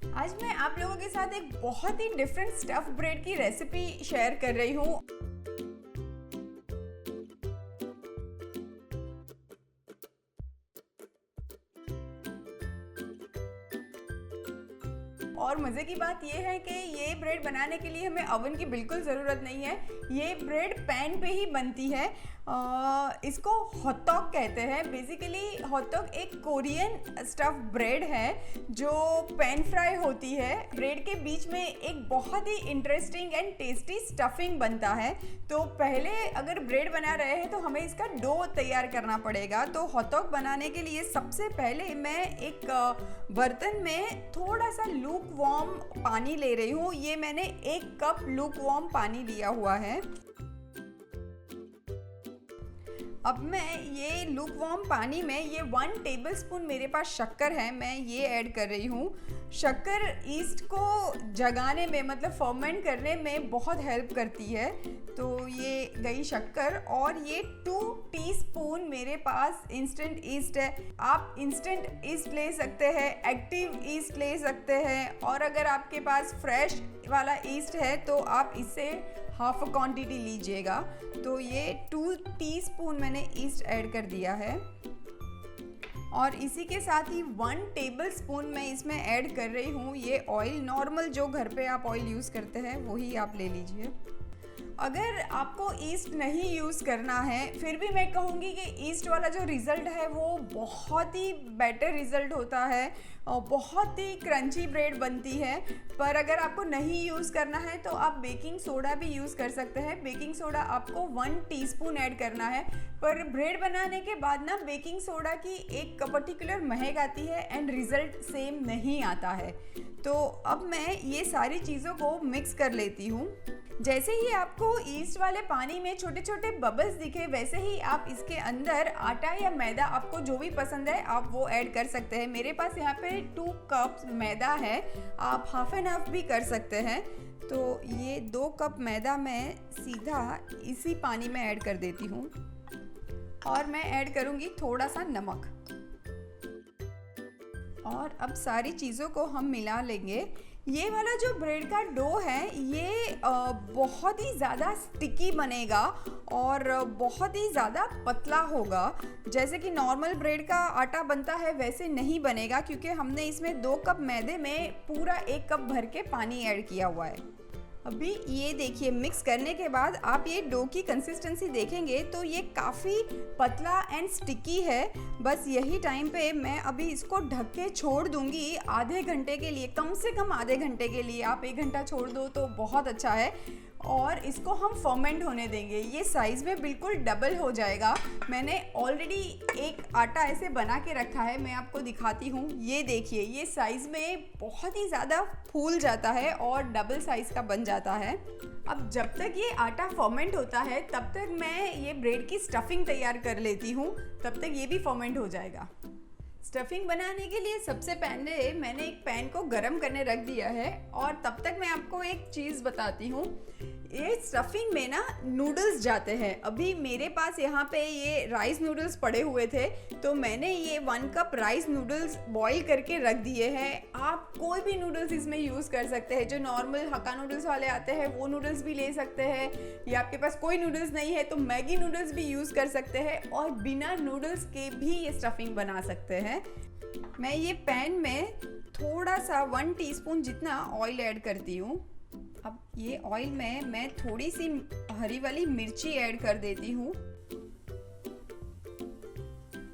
आज मैं आप लोगों के साथ एक बहुत ही डिफरेंट स्टफ ब्रेड की रेसिपी शेयर कर रही हूँ। और मज़े की बात यह है कि ये ब्रेड बनाने के लिए हमें ओवन की बिल्कुल ज़रूरत नहीं है। ये ब्रेड पैन पे ही बनती है। इसको हॉट डॉग कहते हैं। बेसिकली हॉट डॉग एक कोरियन स्टफ ब्रेड है जो पैन फ्राई होती है। ब्रेड के बीच में एक बहुत ही इंटरेस्टिंग एंड टेस्टी स्टफिंग बनता है। तो पहले अगर ब्रेड बना रहे हैं तो हमें इसका डो तैयार करना पड़ेगा। तो हॉट डॉग बनाने के लिए सबसे पहले मैं एक बर्तन में थोड़ा सा लूक वार्म पानी ले रही हूँ। ये मैंने 1 कप लूक वार्म पानी लिया हुआ है। अब मैं ये लूक वार्म पानी में ये 1 टेबलस्पून मेरे पास शक्कर है, मैं ये ऐड कर रही हूँ। शक्कर ईस्ट को जगाने में मतलब फर्मेंट करने में बहुत हेल्प करती है। तो ये गई शक्कर और ये 2 टीस्पून मेरे पास इंस्टेंट ईस्ट है। आप इंस्टेंट ईस्ट ले सकते हैं, एक्टिव ईस्ट ले सकते हैं, और अगर आपके पास फ्रेश वाला ईस्ट है तो आप इससे हाफ क्वांटिटी लीजिएगा। तो ये 2 टीस्पून मैंने ईस्ट ऐड कर दिया है और इसी के साथ ही 1 टेबलस्पून मैं इसमें ऐड कर रही हूँ ये ऑयल। नॉर्मल जो घर पे आप ऑयल यूज़ करते हैं वही आप ले लीजिए। अगर आपको ईस्ट नहीं यूज़ करना है फिर भी मैं कहूँगी कि ईस्ट वाला जो रिज़ल्ट है वो बहुत ही बेटर रिज़ल्ट होता है और बहुत ही क्रंची ब्रेड बनती है। पर अगर आपको नहीं यूज़ करना है तो आप बेकिंग सोडा भी यूज़ कर सकते हैं। बेकिंग सोडा आपको 1 टीस्पून ऐड करना है। पर ब्रेड बनाने के बाद ना बेकिंग सोडा की एक पर्टिकुलर महक आती है एंड रिज़ल्ट सेम नहीं आता है। तो अब मैं ये सारी चीज़ों को मिक्स कर लेती हूँ। जैसे ही आपको ईस्ट वाले पानी में छोटे छोटे बबल्स दिखे वैसे ही आप इसके अंदर आटा या मैदा, आपको जो भी पसंद है आप वो ऐड कर सकते हैं। मेरे पास यहाँ पे 2 कप मैदा है, आप हाफ एंड हाफ भी कर सकते हैं। तो ये 2 कप मैदा मैं सीधा इसी पानी में ऐड कर देती हूँ और मैं ऐड करूँगी थोड़ा सा नमक। और अब सारी चीज़ों को हम मिला लेंगे। ये वाला जो ब्रेड का डो है ये बहुत ही ज़्यादा स्टिकी बनेगा और बहुत ही ज़्यादा पतला होगा। जैसे कि नॉर्मल ब्रेड का आटा बनता है वैसे नहीं बनेगा, क्योंकि हमने इसमें 2 कप मैदे में पूरा 1 कप भर के पानी ऐड किया हुआ है। अभी ये देखिए मिक्स करने के बाद आप ये डो की कंसिस्टेंसी देखेंगे तो ये काफ़ी पतला एंड स्टिकी है। बस यही टाइम पे मैं अभी इसको ढक के छोड़ दूंगी आधे घंटे के लिए, कम से कम आधे घंटे के लिए। आप 1 घंटा छोड़ दो तो बहुत अच्छा है। और इसको हम फर्मेंट होने देंगे। ये साइज़ में बिल्कुल डबल हो जाएगा। मैंने ऑलरेडी एक आटा ऐसे बना के रखा है, मैं आपको दिखाती हूँ। ये देखिए ये साइज़ में बहुत ही ज़्यादा फूल जाता है और डबल साइज़ का बन जाता है। अब जब तक ये आटा फर्मेंट होता है तब तक मैं ये ब्रेड की स्टफिंग तैयार कर लेती हूँ, तब तक ये भी फर्मेंट हो जाएगा। स्टफिंग बनाने के लिए सबसे पहले मैंने एक पैन को गरम करने रख दिया है और तब तक मैं आपको एक चीज़ बताती हूँ। ये स्टफिंग में ना नूडल्स जाते हैं। अभी मेरे पास यहाँ पे ये राइस नूडल्स पड़े हुए थे तो मैंने ये 1 कप राइस नूडल्स बॉईल करके रख दिए हैं। आप कोई भी नूडल्स इसमें यूज़ कर सकते हैं। जो नॉर्मल हक्का नूडल्स वाले आते हैं वो नूडल्स भी ले सकते हैं, या आपके पास कोई नूडल्स नहीं है तो मैगी नूडल्स भी यूज़ कर सकते हैं और बिना नूडल्स के भी ये स्टफिंग बना सकते हैं। मैं ये पैन में थोड़ा सा 1 टीस्पून जितना ऑयल ऐड करती हूँ। अब ये ऑयल में मैं थोड़ी सी हरी वाली मिर्ची ऐड कर देती हूँ।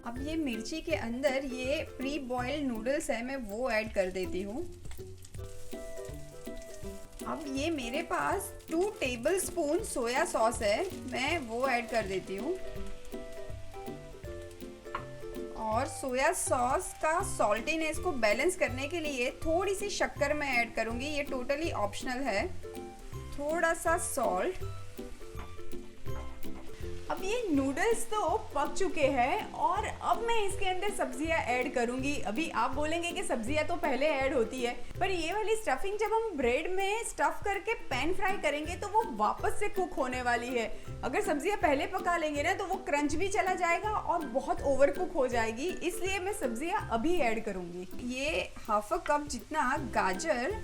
अब ये मिर्ची के अंदर ये प्री बॉइल्ड नूडल्स है, मैं वो ऐड कर देती हूँ। अब ये मेरे पास 2 टेबलस्पून सोया सॉस है, मैं वो ऐड कर देती हूँ। और सोया सॉस का सॉल्टीनेस को बैलेंस करने के लिए थोड़ी सी शक्कर मैं ऐड करूँगी। ये टोटली ऑप्शनल है। थोड़ा सा सॉल्ट अब ये नूडल्स तो पक चुके हैं और अब मैं इसके अंदर सब्जियां ऐड करूंगी। अभी आप बोलेंगे कि सब्जियां तो पहले ऐड होती है, पर ये वाली स्टफिंग जब हम ब्रेड में स्टफ करके पैन फ्राई करेंगे तो वो वापस से कुक होने वाली है। अगर सब्जियां पहले पका लेंगे ना तो वो क्रंच भी चला जाएगा और बहुत ओवर कुक हो जाएगी, इसलिए मैं सब्जियां अभी ऐड करूंगी। ये हाफ अ कप जितना गाजर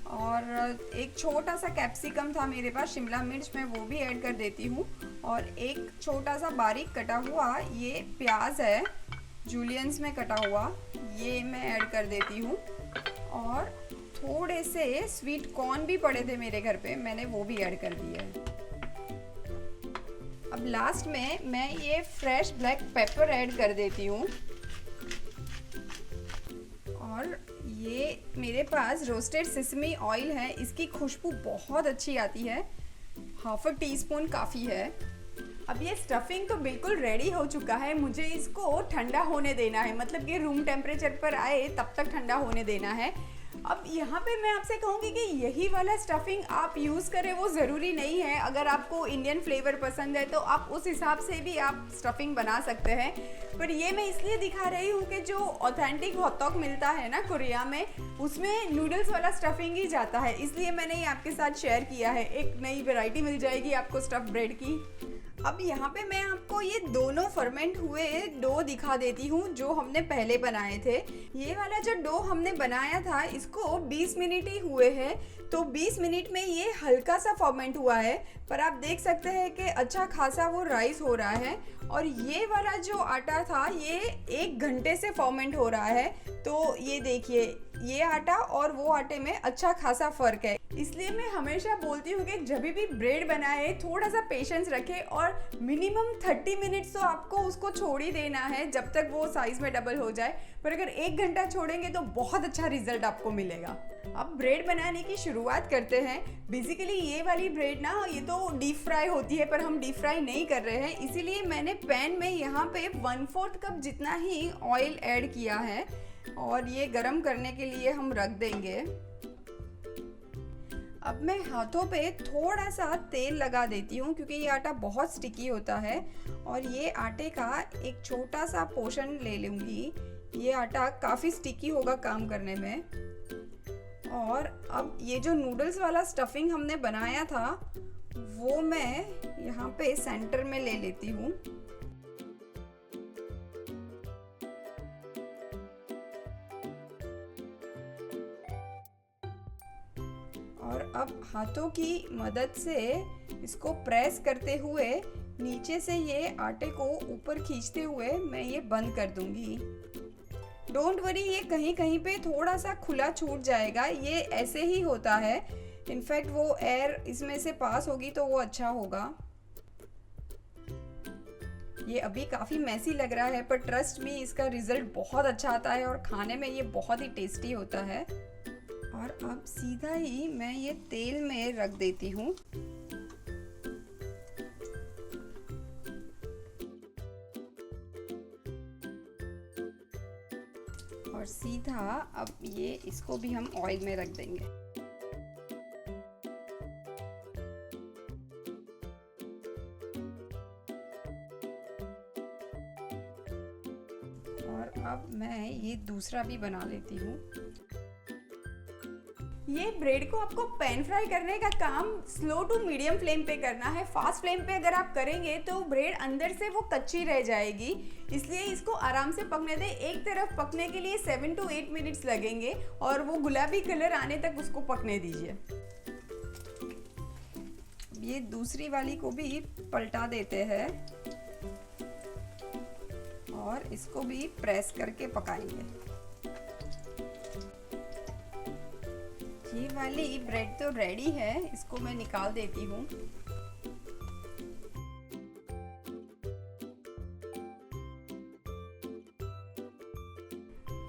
और एक छोटा सा कैप्सिकम था मेरे पास, शिमला मिर्च, मैं वो भी ऐड कर देती हूँ। और एक छोटा सा बारीक कटा हुआ ये प्याज है, जूलियंस में कटा हुआ, ये मैं ऐड कर देती हूँ। और थोड़े से स्वीट कॉर्न भी पड़े थे मेरे घर पे, मैंने वो भी ऐड कर दिया है। अब लास्ट में मैं ये फ्रेश ब्लैक पेपर ऐड कर देती हूँ। और ये मेरे पास रोस्टेड सेसमी ऑयल है, इसकी खुशबू बहुत अच्छी आती है, हाफ अ टीस्पून काफ़ी है। अब ये स्टफिंग तो बिल्कुल रेडी हो चुका है, मुझे इसको ठंडा होने देना है, मतलब कि रूम टेम्परेचर पर आए तब तक ठंडा होने देना है। अब यहाँ पे मैं आपसे कहूँगी कि यही वाला स्टफिंग आप यूज़ करें, वो ज़रूरी नहीं है। अगर आपको इंडियन फ्लेवर पसंद है तो आप उस हिसाब से भी आप स्टफिंग बना सकते हैं, पर ये मैं इसलिए दिखा रही हूँ कि जो ऑथेंटिक हॉट डॉग मिलता है ना कोरिया में, उसमें नूडल्स वाला स्टफिंग ही जाता है, इसलिए मैंने ये आपके साथ शेयर किया है। एक नई वैरायटी मिल जाएगी आपको स्टफ ब्रेड की। अब यहाँ पे मैं आपको ये दोनों फर्मेंट हुए डो दिखा देती हूँ जो हमने पहले बनाए थे। ये वाला जो डो हमने बनाया था इसको 20 मिनट ही हुए हैं, तो 20 मिनट में ये हल्का सा फर्मेंट हुआ है, पर आप देख सकते हैं कि अच्छा खासा वो राइस हो रहा है। और ये वाला जो आटा था ये 1 घंटे से फर्मेंट हो रहा है, तो ये देखिए ये आटा और वो आटे में अच्छा खासा फ़र्क है। इसलिए मैं हमेशा बोलती हूँ कि जब भी ब्रेड बनाए थोड़ा सा पेशेंस रखें और मिनिमम 30 मिनट्स तो आपको उसको छोड़ ही देना है जब तक वो साइज़ में डबल हो जाए, पर अगर 1 घंटा छोड़ेंगे तो बहुत अच्छा रिजल्ट आपको मिलेगा। अब ब्रेड बनाने की शुरुआत करते हैं। बेसिकली ये वाली ब्रेड ना ये तो डीप फ्राई होती है, पर हम डीप फ्राई नहीं कर रहे हैं, इसीलिए मैंने पैन में यहाँ पे 1/4 कप जितना ही ऑयल ऐड किया है और ये गरम करने के लिए हम रख देंगे। अब मैं हाथों पे थोड़ा सा तेल लगा देती हूँ क्योंकि ये आटा बहुत स्टिकी होता है, और ये आटे का एक छोटा सा पोर्शन ले लूँगी। ये आटा काफ़ी स्टिकी होगा काम करने में। और अब ये जो नूडल्स वाला स्टफिंग हमने बनाया था वो मैं यहाँ पे सेंटर में ले लेती हूँ। और अब हाथों की मदद से इसको प्रेस करते हुए नीचे से ये आटे को ऊपर खींचते हुए मैं ये बंद कर दूंगी। डोंट वरी, ये कहीं कहीं पे थोड़ा सा खुला छूट जाएगा, ये ऐसे ही होता है। इनफैक्ट वो एयर इसमें से पास होगी तो वो अच्छा होगा। ये अभी काफ़ी मैसी लग रहा है, पर ट्रस्ट मी इसका रिजल्ट बहुत अच्छा आता है और खाने में ये बहुत ही टेस्टी होता है। और अब सीधा ही मैं ये तेल में रख देती हूँ। और सीधा अब ये इसको भी हम ऑयल में रख देंगे। और अब मैं ये दूसरा भी बना लेती हूँ। ये ब्रेड को आपको पैन फ्राई करने का काम स्लो टू मीडियम फ्लेम पे करना है। फास्ट फ्लेम पे अगर आप करेंगे तो ब्रेड अंदर से वो कच्ची रह जाएगी, इसलिए इसको आराम से पकने दें। एक तरफ पकने के लिए 7 to 8 मिनट्स लगेंगे और वो गुलाबी कलर आने तक उसको पकने दीजिए। ये दूसरी वाली को भी पलटा देते हैं और इसको भी प्रेस करके पकाएंगे। ये वाली ब्रेड तो रेडी है, इसको मैं निकाल देती हूँ।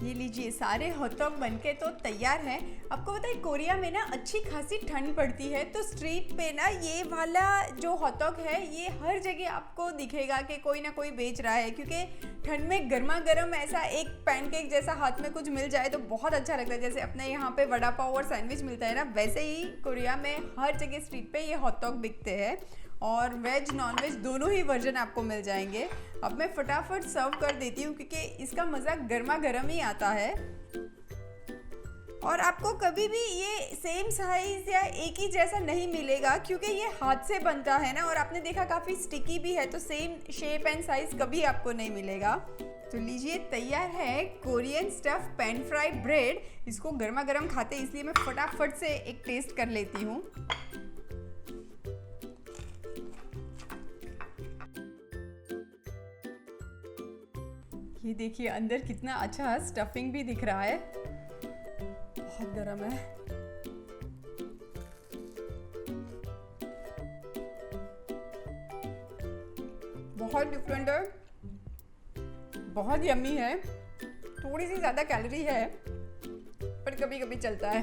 ये लीजिए, सारे हॉट डॉग बनके तो तैयार हैं। आपको पता है कोरिया में ना अच्छी खासी ठंड पड़ती है, तो स्ट्रीट पे ना ये वाला जो हॉट डॉग है ये हर जगह आपको दिखेगा कि कोई ना कोई बेच रहा है, क्योंकि ठंड में गर्मा गर्म ऐसा एक पैनकेक जैसा हाथ में कुछ मिल जाए तो बहुत अच्छा लगता है। जैसे अपने यहाँ पे वड़ा पाव और सैंडविच मिलता है ना, वैसे ही कोरिया में हर जगह स्ट्रीट पे ये हॉट डॉग बिकते हैं। और वेज नॉन वेज दोनों ही वर्जन आपको मिल जाएंगे। अब मैं फटाफट सर्व कर देती हूँ क्योंकि इसका मज़ा गर्मा गर्म ही आता है। और आपको कभी भी ये सेम साइज़ या एक ही जैसा नहीं मिलेगा क्योंकि ये हाथ से बनता है ना, और आपने देखा काफ़ी स्टिकी भी है, तो सेम शेप एंड साइज़ कभी आपको नहीं मिलेगा। तो लीजिए, तैयार है Korean stuff pan fried bread. इसको गर्मा गर्म खाते हैं इसलिए मैं फटाफट से एक टेस्ट कर लेती हूँ। ये देखिए अंदर कितना अच्छा स्टफिंग भी दिख रहा है, बहुत गर्म है। बहुत डिफरेंट है, बहुत यम्मी है। थोड़ी सी ज़्यादा कैलोरी है पर कभी कभी चलता है।